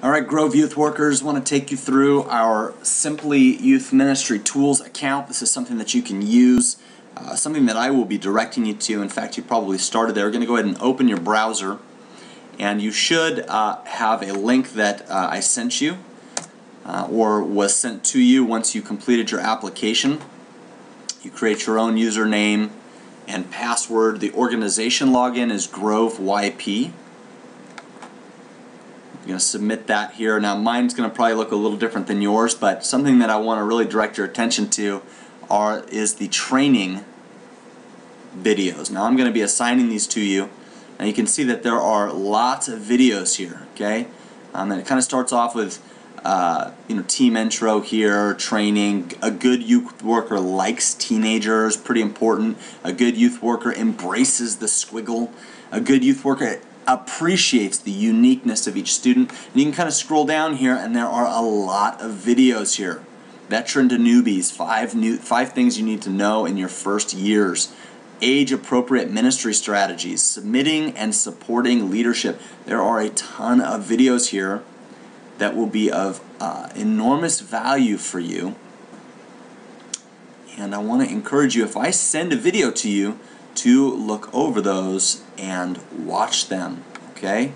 All right, Grove Youth Workers, want to take you through our Simply Youth Ministry Tools account. This is something that you can use, something that I will be directing you to. In fact, you probably started there. We're going to go ahead and open your browser, and you should have a link that I sent you or was sent to you once you completed your application. You create your own username and password. The organization login is Grove YP. You're going to submit that here. Now mine's going to probably look a little different than yours, but something that I want to really direct your attention to is the training videos. Now I'm going to be assigning these to you, and you can see that there are lots of videos here. Okay, and it kind of starts off with team intro here, training. A good youth worker likes teenagers, pretty important. A good youth worker embraces the squiggle. A good youth worker appreciates the uniqueness of each student. And you can kind of scroll down here, and there are a lot of videos here. Veteran to newbies, five things you need to know in your first years. Age-appropriate ministry strategies, submitting and supporting leadership. There are a ton of videos here that will be of enormous value for you. And I want to encourage you, if I send a video to you, to look over those and watch them, okay?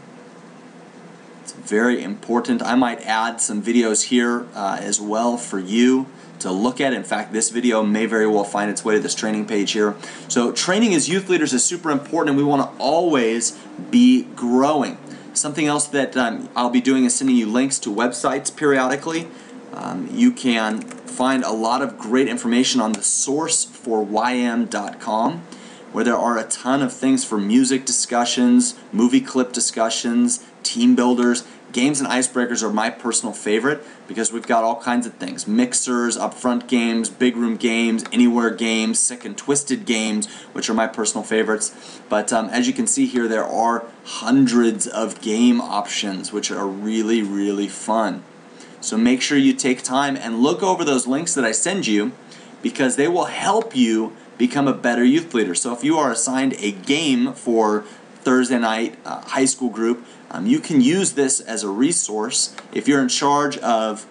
It's very important. I might add some videos here as well for you to look at. In fact, this video may very well find its way to this training page here. So training as youth leaders is super important, and we want to always be growing. Something else that I'll be doing is sending you links to websites periodically. You can find a lot of great information on the source4ym.com, where there are a ton of things for music discussions, movie clip discussions, team builders. Games and icebreakers are my personal favorite because we've got all kinds of things. Mixers, upfront games, big room games, anywhere games, sick and twisted games, which are my personal favorites. But as you can see here, there are hundreds of game options, which are really, really fun. So make sure you take time and look over those links that I send you, because they will help you become a better youth leader. So if you are assigned a game for Thursday night high school group, you can use this as a resource. If you're in charge of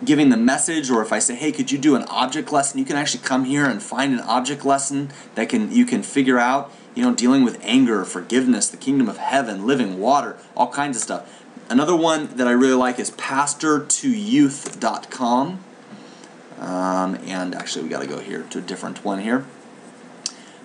giving the message, or if I say, hey, could you do an object lesson, you can actually come here and find an object lesson that you can figure out, dealing with anger, forgiveness, the kingdom of heaven, living water, all kinds of stuff. Another one that I really like is pastortoyouth.com. And actually we got to go here to a different one here.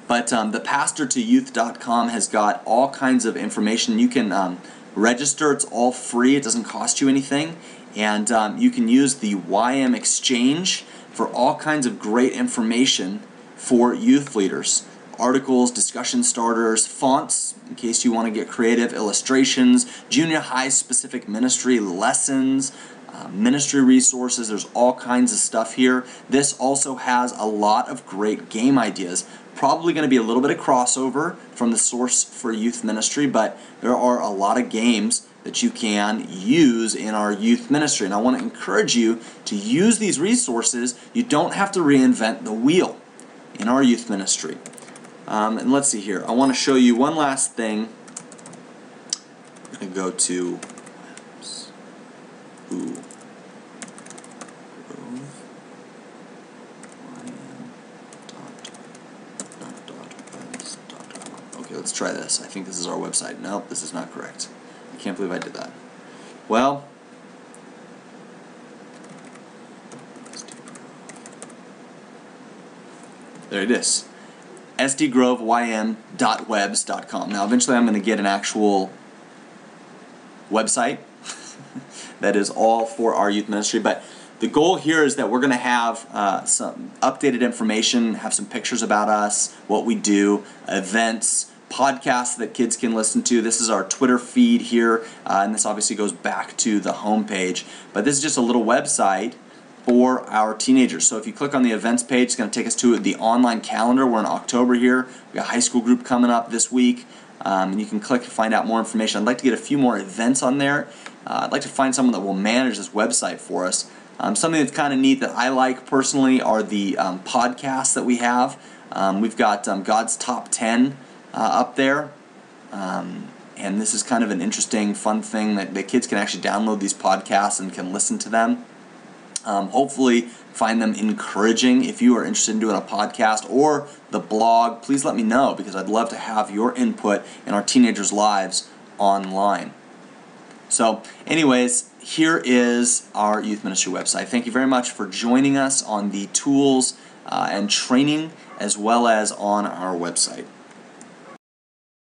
But the pastortoyouth.com has got all kinds of information. You can register. It's all free. It doesn't cost you anything. And you can use the YM Exchange for all kinds of great information for youth leaders. Articles, discussion starters, fonts, in case you want to get creative, illustrations, junior high specific ministry lessons, ministry resources. There's all kinds of stuff here. This also has a lot of great game ideas. Probably going to be a little bit of crossover from the Source for Youth Ministry, but there are a lot of games that you can use in our youth ministry. And I want to encourage you to use these resources. You don't have to reinvent the wheel in our youth ministry. And let's see here. I want to show you one last thing. I'm going to go to Okay, let's try this. I think this is our website. Nope, this is not correct. I can't believe I did that. Well, there it is. sdgroveym.webs.com. Now, eventually I'm going to get an actual website that is all for our youth ministry, but the goal here is that we're going to have some updated information, have some pictures about us, what we do, events, podcasts that kids can listen to. This is our Twitter feed here, and this obviously goes back to the home page. But this is just a little website for our teenagers. So if you click on the events page, it's going to take us to the online calendar. We're in October here. We got high school group coming up this week, and you can click to find out more information. I'd like to get a few more events on there. I'd like to find someone that will manage this website for us. Something that's kind of neat that I like personally are the podcasts that we have. We've got God's Top 10 up there. and this is kind of an interesting, fun thing that the kids can actually download these podcasts and can listen to them. Hopefully find them encouraging. If you are interested in doing a podcast or the blog, please let me know, because I'd love to have your input in our teenagers' lives online. So anyways, here is our youth ministry website. Thank you very much for joining us on the tools and training, as well as on our website.